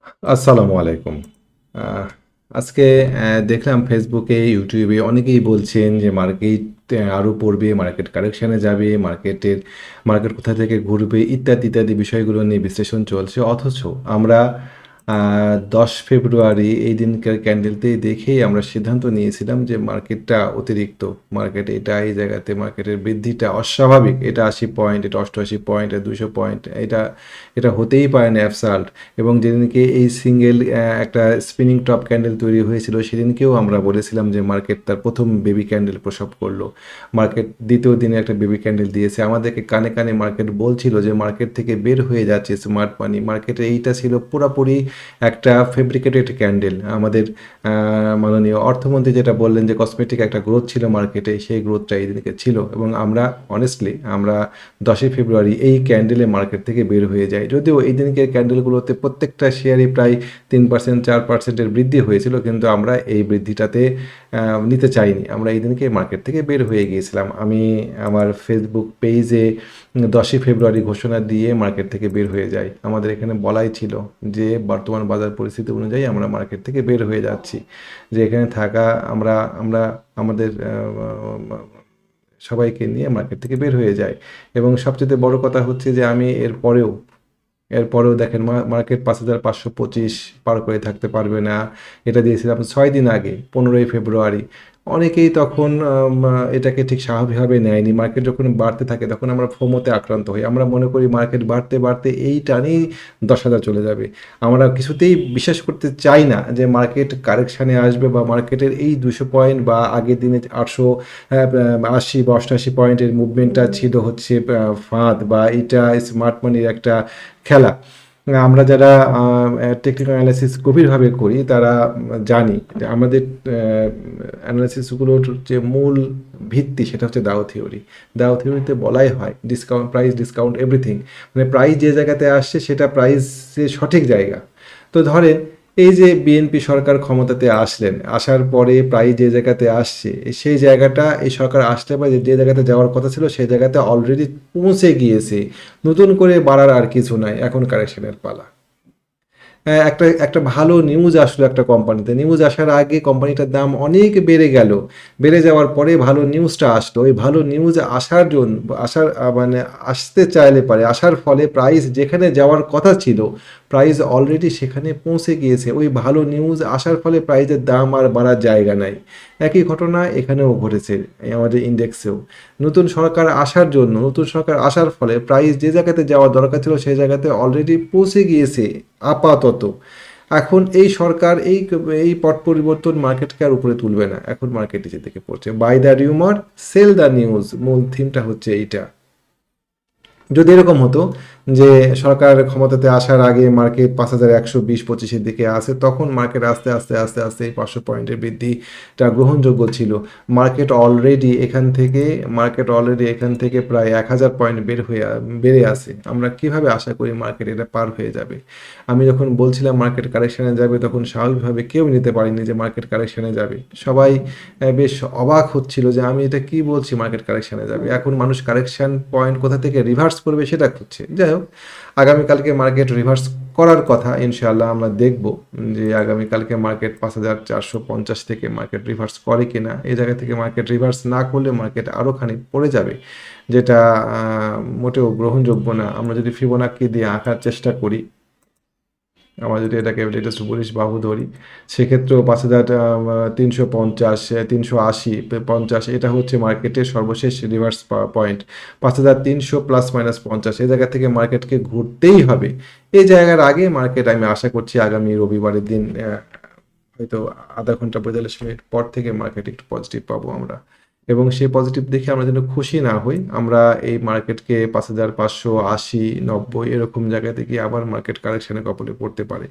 আসসালামু আলাইকুম। আহ, আজকে দেখলাম ফেসবুকে, ইউটিউবে অনেকেই বলছেন যে মার্কেট আরও পড়বে, মার্কেট কারেকশানে যাবে, মার্কেট কোথা থেকে ঘুরবে ইত্যাদি ইত্যাদি বিষয়গুলো নিয়ে বিশ্লেষণ চলছে। অথচ আমরা 10 ফেব্রুয়ারি এই দিনকার ক্যান্ডেলতেই দেখেই আমরা সিদ্ধান্ত নিয়েছিলাম যে মার্কেটটা অতিরিক্ত, মার্কেট এটা এই জায়গাতে মার্কেটের বৃদ্ধিটা অস্বাভাবিক, এটা 80 পয়েন্ট, এটা 88 পয়েন্ট, এটা 200 পয়েন্ট, এটা এটা হতেই পারে না, অ্যাবসার্ড। এবং যেদিনকে এই সিঙ্গেল একটা স্পিনিং টপ ক্যান্ডেল তৈরি হয়েছিল সেদিনকেও আমরা বলেছিলাম যে মার্কেট তার প্রথম বেবি ক্যান্ডেল প্রসব করলো। মার্কেট দ্বিতীয় দিনে একটা বেবি ক্যান্ডেল দিয়েছে, আমাদেরকে কানে কানে মার্কেট বলছিল যে মার্কেট থেকে বের হয়ে যাচ্ছে স্মার্ট মানি। মার্কেটে এইটা ছিল পুরোপুরি একটা ফেব্রিকেটেড ক্যান্ডেল। আমাদের মাননীয় অর্থমন্ত্রী যেটা বললেন যে কসমেটিক একটা গ্রোথ ছিল মার্কেটে, সেই গ্রোথটা এই দিনকে ছিল। এবং আমরা অনেস্টলি আমরা 10 ফেব্রুয়ারি এই ক্যান্ডেলে মার্কেট থেকে বের হয়ে যাই। যদিও এই দিনকে ক্যান্ডেলগুলোতে প্রত্যেকটা শেয়ারই প্রায় 3% 4%-এর বৃদ্ধি হয়েছিল, কিন্তু আমরা এই বৃদ্ধিটাতে নিতে চাইনি। আমরা এই দিনকে মার্কেট থেকে বের হয়ে গিয়েছিলাম। আমি আমার ফেসবুক পেজে 10 ফেব্রুয়ারি ঘোষণা দিয়ে মার্কেট থেকে বের হয়ে যাই। আমাদের এখানে বলাই ছিল যে বর্তমান বাজার পরিস্থিতি অনুযায়ী আমরা মার্কেট থেকে বের হয়ে যাচ্ছি, যে এখানে থাকা আমরা আমরা আমাদের সবাইকে নিয়ে মার্কেট থেকে বের হয়ে যাই। এবং সবচেয়ে বড় কথা হচ্ছে যে আমি এরপরেও দেখেন মার্কেট 5,525 পার করে থাকতে পারবে না, এটা দিয়েছিলাম 6 দিন আগে, 15 ফেব্রুয়ারি। অনেকেই তখন এটাকে ঠিক স্বাভাবিকভাবে নেয়নি। মার্কেট যখন বাড়তে থাকে তখন আমরা ফোমোতে আক্রান্ত হই, আমরা মনে করি মার্কেট বাড়তে বাড়তে এই টানেই 10,000 চলে যাবে। আমরা কিছুতেই বিশ্বাস করতে চাই না যে মার্কেট কারেকশানে আসবে, বা মার্কেটের এই 200 পয়েন্ট বা আগের দিনে 880 বা 88 পয়েন্টের মুভমেন্টটা ছিল হচ্ছে ফাঁদ, বা এটা স্মার্ট মানির একটা খেলা। আমরা যারা টেকনিক্যাল অ্যানালাইসিস গভীরভাবে করি তারা জানি যে আমাদের অ্যানালাইসিসগুলোর যে মূল ভিত্তি সেটা হচ্ছে দাও থিওরি। দাও থিওরিতে বলাই হয় ডিসকাউন্ট, প্রাইস ডিসকাউন্ট এভরিথিং, মানে প্রাইস যে জায়গাতে আসছে সেটা প্রাইসের সঠিক জায়গা। তো ধরেন এই যে বিএনপি সরকার ক্ষমতাতে আসলেন, আসার পরে প্রায় যে জায়গাতে আসছে সেই জায়গাটা, এই সরকার আসলে বা যে জায়গাতে যাওয়ার কথা ছিল সেই জায়গাতে অলরেডি পৌঁছে গিয়েছে। নতুন করে বাড়ার আর কিছু নাই, এখন কারেকশনের পালা। একটা একটা ভালো নিউজ আসলো একটা কোম্পানিতে, নিউজ আসার আগে কোম্পানিটার দাম অনেক বেড়ে গেল, বেড়ে যাওয়ার পরে ভালো নিউজটা আসলো। ওই ভালো নিউজ আসার জন্য মানে আসতে চাইলে পারে, আসার ফলে প্রাইস যেখানে যাওয়ার কথা ছিল প্রাইস অলরেডি সেখানে পৌঁছে গিয়েছে। ওই ভালো নিউজ আসার ফলে প্রাইসের দাম আর বাড়ার জায়গা নাই। একই ঘটনা এখানেও ঘটেছে, আমাদের ইন্ডেক্সেও। নতুন সরকার আসার ফলে প্রাইস যে জায়গাতে যাওয়ার দরকার ছিল সেই জায়গাতে অলরেডি পৌঁছে গিয়েছে আপাতত। এখন এই সরকার এই এই পট পরিবর্তন মার্কেটকে আর উপরে তুলবে না, এখন মার্কেট নিচের দিকে পড়ছে। Buy the rumour, sell the news, মূল থিমটা হচ্ছে এইটা। যদি এরকম হতো যে সরকার ক্ষমতাতে আসার আগে মার্কেট 5,120-25-এর দিকে আসে, তখন মার্কেট আস্তে আস্তে আস্তে আস্তে এই 500 পয়েন্টের বৃদ্ধিটা গ্রহণযোগ্য ছিল। মার্কেট অলরেডি এখান থেকে প্রায় 1,000 পয়েন্ট বেড়ে আসে। আমরা কিভাবে আশা করি মার্কেট এটা পার হয়ে যাবে? আমি যখন বলছিলাম মার্কেট কারেকশানে যাবে তখন স্বাভাবিকভাবে কেউ নিতে পারেনি যে মার্কেট কারেকশানে যাবে। সবাই বেশ অবাক হচ্ছিল যে আমি এটা কি বলছি মার্কেট কারেকশানে যাবে। এখন মানুষ কারেকশান পয়েন্ট কোথা থেকে রিভার্স করবে সেটা খুঁজছে। যাই হোক, আগামীকালকে মার্কেট রিভার্স করার কথা ইনশাআল্লাহ। আমরা দেখব যে আগামীকালকে মার্কেট 5,450 থেকে মার্কেট রিভার্স করে কিনা। এই জায়গা থেকে মার্কেট রিভার্স না করলে মার্কেট আরও খানিক পড়ে যাবে, যেটা মোটেও গ্রহণযোগ্য না। আমরা যদি ফিবোনাক্কি দিয়ে আঁকার চেষ্টা করি, আমরা যদি এটাকে লেটেস্ট বুলিশ বাহু ধরি, সেক্ষেত্রেও 5,350, 380, 50, এটা হচ্ছে মার্কেটের সর্বশেষ রিভার্স পয়েন্ট। 5,300 প্লাস মাইনাস 50, এই জায়গা থেকে মার্কেটকে ঘুরতেই হবে। এই জায়গার আগে মার্কেট, আমি আশা করছি আগামী রবিবারের দিন হয়তো আধা ঘন্টা 45 মিনিট পর থেকে মার্কেট একটু পজিটিভ পাবো আমরা। এবং সেই পজিটিভ দেখে আমরা যেন খুশি না হই, আমরা এই মার্কেটকে 5,580, 90 এরকম জায়গাতে গিয়ে আবার মার্কেট কারেকশনের কবলে পড়তে পারে,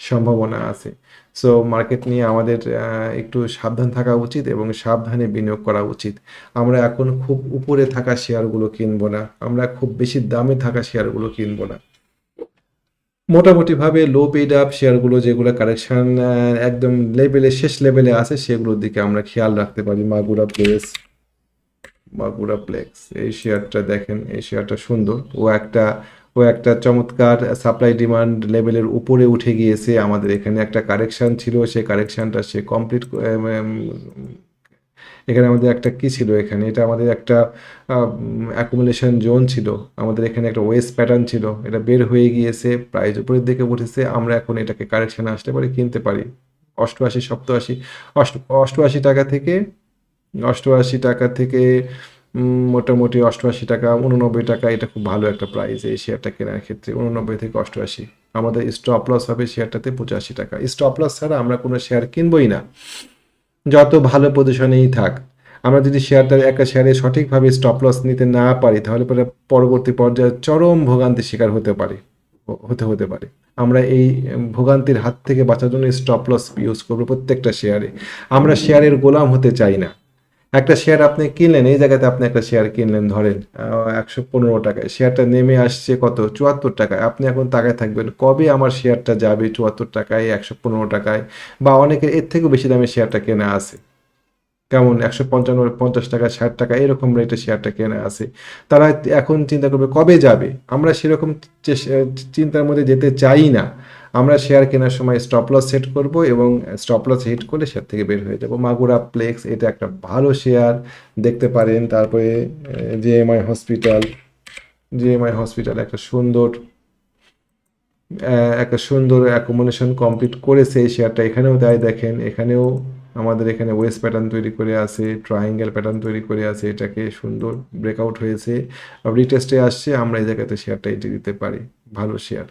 সম্ভাবনা আছে। সো মার্কেট নিয়ে আমাদের একটু সাবধান থাকা উচিত এবং সাবধানে বিনিয়োগ করা উচিত। আমরা এখন খুব উপরে থাকা শেয়ারগুলো কিনবো না, আমরা খুব বেশি দামে থাকা শেয়ারগুলো কিনবো না। মোটামুটিভাবে লো পেইড আপ শেয়ারগুলো, যেগুলো কারেকশন একদম শেষ লেভেলে আছে, সেগুলোর দিকে আমরা খেয়াল রাখতে পারি। মাগুরা প্লেক্স, এই শেয়ারটা দেখেন, এই শেয়ারটা সুন্দর। ও একটা ও একটা চমৎকার সাপ্লাই ডিমান্ড লেভেলের উপরে উঠে গিয়েছে। আমাদের এখানে একটা কারেকশন ছিল, সেই কারেকশনটা সে কমপ্লিট এখানে আমাদের একটা কি ছিল, এখানে এটা আমাদের একটা অ্যাকুমুলেশন জোন ছিল, আমাদের এখানে একটা ওয়েস্ট প্যাটার্ন ছিল, এটা বের হয়ে গিয়েছে, প্রাইস উপরের দিকে উঠেছে। আমরা এখন এটাকে কারেকশানে আসতে পারি, কিনতে পারি 88 87 88 টাকা থেকে 88 টাকা থেকে মোটামুটি 88 টাকা 89 টাকা, এটা খুব ভালো একটা প্রাইস এই শেয়ারটা কেনার ক্ষেত্রে। 89 থেকে 88 আমাদের স্টপ লস হবে শেয়ারটাতে 85 টাকা। স্টপ লস ছাড়া আমরা কোনো শেয়ার কিনবই না, যত ভালো পজিশনেই থাক। আমরা যদি শেয়ারটা একটা শেয়ারে সঠিকভাবে স্টপ লস নিতে না পারি, তাহলে পরে পরবর্তী পর্যায়ে চরম ভোগান্তির শিকার হতে পারে। আমরা এই ভোগান্তির হাত থেকে বাঁচার জন্য স্টপ লস ইউজ করবো প্রত্যেকটা শেয়ারে। আমরা শেয়ারের গোলাম হতে চাই না। একটা শেয়ার আপনি কিনলেন, এই জায়গাতে আপনি একটা শেয়ার কিনলেন ধরেন 115 টাকায়, শেয়ারটা নেমে আসছে কত 74 টাকায়। আপনি এখন তাকায় থাকবেন কবে আমার শেয়ারটা যাবে 74 টাকায়, 115 টাকায়, বা অনেকের এর থেকেও বেশি দামে শেয়ারটা কেনা আছে, কেমন 155 50 টাকা 60 টাকা এরকম রেটে শেয়ারটা কেনা আছে। তারা এখন চিন্তা করবে কবে যাবে। আমরা সেরকম চিন্তার মধ্যে যেতে চাই না। আমরা শেয়ার কেনার সময় স্টপ লস সেট করব এবং স্টপ লস হিট করলে শেয়ার থেকে বের হয়ে যাব। মাগুরা প্লেক্স এটা একটা ভালো শেয়ার, দেখতে পারেন। তারপরে জিএমআই হসপিটাল একটা সুন্দর অ্যাকোমোডেশন কমপ্লিট করেছে এই শেয়ারটা। এখানেও তাই দেখেন, এখানেও আমাদের এখানে ওয়েস্ট প্যাটার্ন তৈরি করে আছে, ট্রায়াঙ্গেল প্যাটার্ন তৈরি করে আছে, এটাকে সুন্দর ব্রেকআউট হয়েছে, রিটেস্টে আসছে। আমরা এই জায়গাতে শেয়ারটা এন্ট্রি দিতে পারি, ভালো শেয়ার।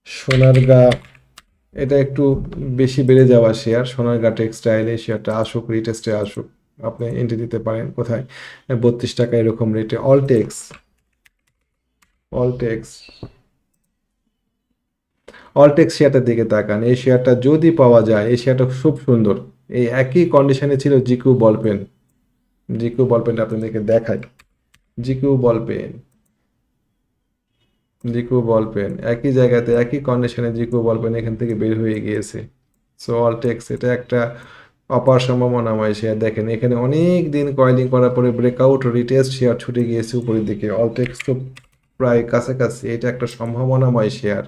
সোনারগাঁ এটা একটু বেশি বেড়ে যাওয়া শেয়ার। সোনারগাঁ টেক্সটাইলে শেয়ারটা আসুক, রিটেস্টে আসুক, আপনি এন্ট্রি দিতে পারেন। কোথায় 32 টাকা এরকম রেটে। অলটেক্স শেয়ারটার দিকে তাকান। এই শেয়ারটা যদি পাওয়া যায়, এই শেয়ারটা খুব সুন্দর। এই একই কন্ডিশনে ছিল জিকিউ বলপেনটা আপনাদেরকে দেখাই। জিকিউ বলপেন একই জায়গাতে একই কন্ডিশনে জিকিউ বলপেন এখান থেকে বের হয়ে গিয়েছে। সো অলটেক্স এটা একটা অপার সম্ভাবনাময় শেয়ার। দেখেন এখানে অনেক দিন কয়েলিং করার পরে ব্রেকআউট রিটেস্ট শেয়ার ছুটে গিয়েছে উপরের দিকে। অলটেক্স তো প্রায় কাছাকাছি, এটা একটা সম্ভাবনাময় শেয়ার।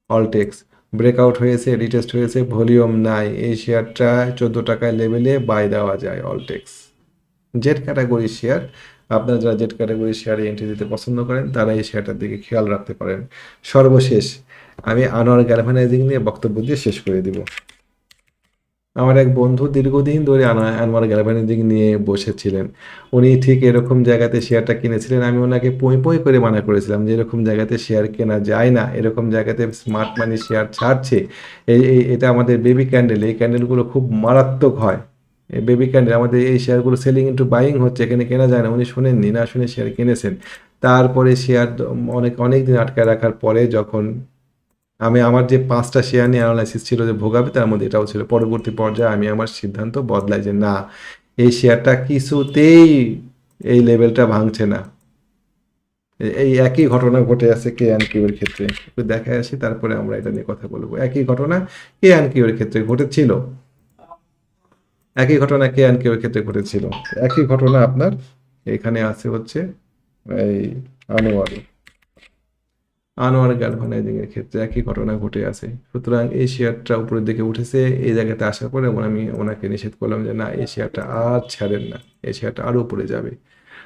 অলটেক্স ব্রেকআউট হয়েছে, রিটেস্ট হয়েছে, ভলিউম নাই। এই শেয়ারটা 14 টাকায় লেভেলে বাই দেওয়া যায়। অলটেক্স জেড ক্যাটাগরির শেয়ার। আপনারা যারা জেড ক্যাটাগরির শেয়ারে এন্ট্রি দিতে পছন্দ করেন, তারা এই শেয়ারটার দিকে খেয়াল রাখতে পারেন। সর্বশেষ আমি আনোয়ার গ্যালভানাইজিং নিয়ে বক্তব্য দিয়ে শেষ করে দিব। আমার এক বন্ধু দীর্ঘদিন ধরে আনোয়ার গ্যালভানাইজিং নিয়ে বসেছিলেন। উনি ঠিক এরকম জায়গাতে শেয়ারটা কিনেছিলেন। আমি ওনাকে পঁই পঁই করে মানা করেছিলাম যে এরকম জায়গাতে শেয়ার কেনা যায় না, এরকম জায়গাতে স্মার্ট মানি শেয়ার ছাড়ছে। এটা আমাদের বেবি ক্যান্ডেল, এই ক্যান্ডেলগুলো খুব মারাত্মক হয়। এই বেবি ক্যান্ডেল আমাদের এই শেয়ারগুলো সেলিং ইন্টু বাইং হচ্ছে, এখানে কেনা যায় না। উনি শোনেননি, না শুনে শেয়ার কিনেছেন। তারপরে শেয়ার অনেক অনেক দিন আটকায় রাখার পরে যখন আমার যে 5টা শেয়ার নিয়ে অ্যানালাইসিস ছিল যে ভোগাবে, তার মধ্যে এটাও ছিল। পরবর্তী পর্যায়ে আমি আমার সিদ্ধান্ত বদলাই যে না, এই শেয়ারটা কিছুতেই এই লেভেলটা ভাঙছে না। এই একই ঘটনা ঘটে আছে কে অ্যান্ড কিউ এর ক্ষেত্রে। একটু দেখায় আসি, তারপরে আমরা এটা নিয়ে কথা বলবো। একই ঘটনা কে অ্যান্ড কিউ এর ক্ষেত্রে ঘটেছিল। একই ঘটনা আপনার এখানে আছে হচ্ছে এই আনোয়ার গ্যালভানাইজিং এর ক্ষেত্রে একই ঘটনা ঘটে আছে। সুতরাং এই শেয়ারটা উপরের দিকে উঠেছে, এই জায়গাতে আসার পরে আমি ওনাকে নিষেধ করলাম যে না, এই শেয়ারটা আর ছাড়েন না, এই শেয়ারটা আরও উপরে যাবে।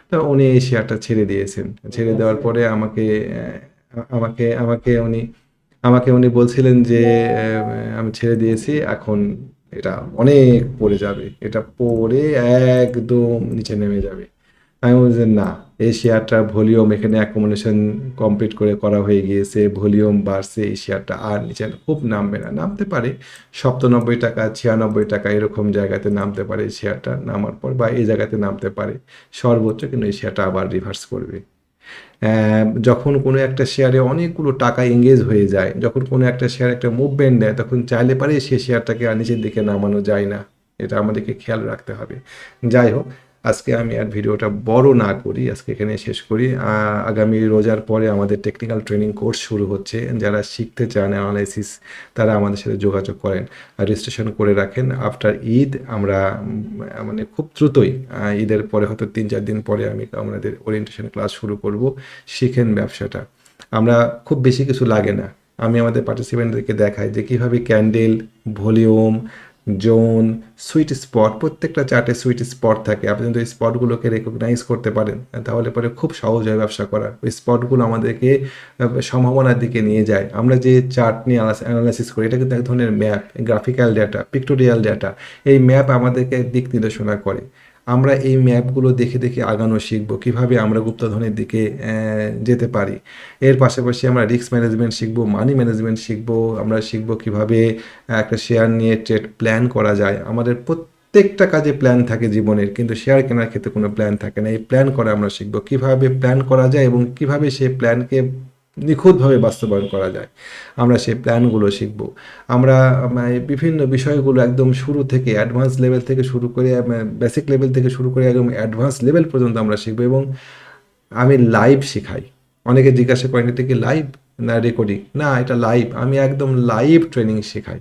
তো উনি এই শেয়ারটা ছেড়ে দিয়েছেন। ছেড়ে দেওয়ার পরে আমাকে আমাকে উনি আমাকে উনি বলছিলেন যে আমি ছেড়ে দিয়েছি, এখন এটা অনেক পড়ে যাবে, এটা পড়ে একদম নিচে নেমে যাবে। আমি বলছি না, এই শেয়ারটার ভলিউম এখানে অ্যাকোমোডেশন কমপ্লিট করা হয়ে গিয়েছে, ভলিউম বাড়ছে, এই শেয়ারটা আর নিচে খুব নামবে না। নামতে পারে 97 টাকা 96 টাকা এরকম জায়গাতে নামতে পারে এই শেয়ারটা নামার পর, বা এই জায়গাতে নামতে পারে সর্বোচ্চ, কিন্তু এই শেয়ারটা আবার রিভার্স করবে। যখন কোনো একটা শেয়ারে অনেকগুলো টাকা এঙ্গেজ হয়ে যায়, যখন কোনো একটা শেয়ার একটা মুভমেন্ট দেয়, তখন চাইলে পারে সেই শেয়ারটাকে আর নিচের দিকে নামানো যায় না। এটা আমাদেরকে খেয়াল রাখতে হবে। যাই হোক, আজকে আমি আর ভিডিওটা বড় না করি, আজকে এখানে শেষ করি। আগামী রোজার পরে আমাদের টেকনিক্যাল ট্রেনিং কোর্স শুরু হচ্ছে। যারা শিখতে চান অ্যানালাইসিস তারা আমাদের সাথে যোগাযোগ করেন, রেজিস্ট্রেশন করে রাখেন। আফটার ঈদ আমরা মানে খুব দ্রুতই ঈদের পরে হয়তো 3-4 দিন পরে আমি আমাদের ওরিয়েন্টেশন ক্লাস শুরু করব। শিখেন ব্যবসাটা। আমরা খুব বেশি কিছু লাগে না। আমি আমাদের পার্টিসিপেন্টদেরকে দেখাই যে কীভাবে candle, volume, zone, sweet spot, প্রত্যেকটা চার্টে সুইট স্পট থাকে। আপনি যদি ওই স্পটগুলোকে রেকগনাইজ করতে পারেন তাহলে পরে খুব সহজ হয় ব্যবসা করা। ওই স্পটগুলো আমাদেরকে সম্ভাবনার দিকে নিয়ে যায়। আমরা যে চার্ট নিয়ে অ্যানালাইসিস করি এটা কিন্তু এক ধরনের map, graphical data, pictorial data. এই ম্যাপ আমাদেরকে দিক নির্দেশনা করে। আমরা এই ম্যাপগুলো দেখে দেখে আগানো শিখবো, কীভাবে আমরা গুপ্তধনের দিকে যেতে পারি। এর পাশাপাশি আমরা রিস্ক ম্যানেজমেন্ট শিখবো, মানি ম্যানেজমেন্ট শিখবো। আমরা শিখবো কীভাবে একটা শেয়ার নিয়ে ট্রেড প্ল্যান করা যায়। আমাদের প্রত্যেকটা কাজে প্ল্যান থাকে জীবনের, কিন্তু শেয়ার কেনার ক্ষেত্রে কোনো প্ল্যান থাকে না। এই প্ল্যান করা আমরা শিখবো, কীভাবে প্ল্যান করা যায় এবং কীভাবে সেই প্ল্যানকে নিখুঁতভাবে বাস্তবায়ন করা যায়। আমরা সেই প্ল্যানগুলো শিখব। আমরা বিভিন্ন বিষয়গুলো একদম শুরু থেকে অ্যাডভান্স লেভেল থেকে শুরু করে বেসিক লেভেল থেকে শুরু করে একদম অ্যাডভান্স লেভেল পর্যন্ত আমরা শিখব। এবং আমি লাইভ শেখাই। অনেকে জিজ্ঞাসা করেন এটা কি লাইভ না রেকর্ডিং? না, এটা লাইভ। আমি একদম লাইভ ট্রেনিং শেখাই,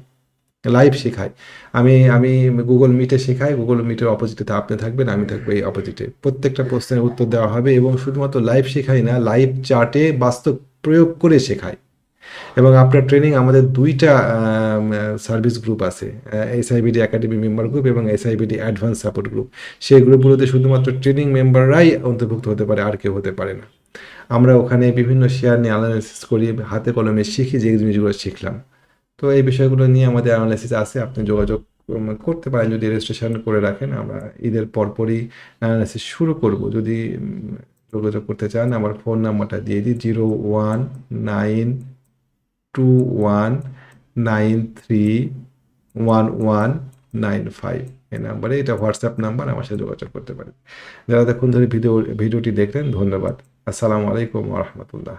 লাইভ শেখাই। আমি আমি গুগল মিটে শেখাই। গুগল মিটের অপোজিটে আপনি থাকবেন, আমি থাকবো এই অপোজিটে। প্রত্যেকটা প্রশ্নের উত্তর দেওয়া হবে এবং শুধুমাত্র লাইভ শেখাই না, লাইভ চার্টে বাস্তব প্রয়োগ করে শেখাই। এবং আপনার ট্রেনিং আমাদের 2টা সার্ভিস গ্রুপ আছে, এসআইবিডি একাডেমি মেম্বার গ্রুপ এবং এসআইবিডি অ্যাডভান্স সাপোর্ট গ্রুপ। সেই গ্রুপগুলোতে শুধুমাত্র ট্রেনিং মেম্বাররাই অন্তর্ভুক্ত হতে পারে, আর কেউ হতে পারে না। আমরা ওখানে বিভিন্ন শেয়ার নিয়ে অ্যানালাইসিস করি, হাতে কলমে শিখি যে জিনিসগুলো শিখলাম। তো এই বিষয়গুলো নিয়ে আমাদের অ্যানালাইসিস আছে। আপনি যোগাযোগ করতে পারেন যদি রেজিস্ট্রেশন করে রাখেন। আমরা ঈদের পরপরই অ্যানালাইসিস শুরু করব। যদি যোগাযোগ করতে চান আমার ফোন নাম্বারটা দিয়ে দিই, 019219311195। এই নাম্বারে, এটা হোয়াটসঅ্যাপ নাম্বার, আমার সাথে যোগাযোগ করতে পারেন। যারা দেখুন ধরে ভিডিওটি দেখলেন ধন্যবাদ। আসসালামু আলাইকুম ওয়া রাহমাতুল্লাহ।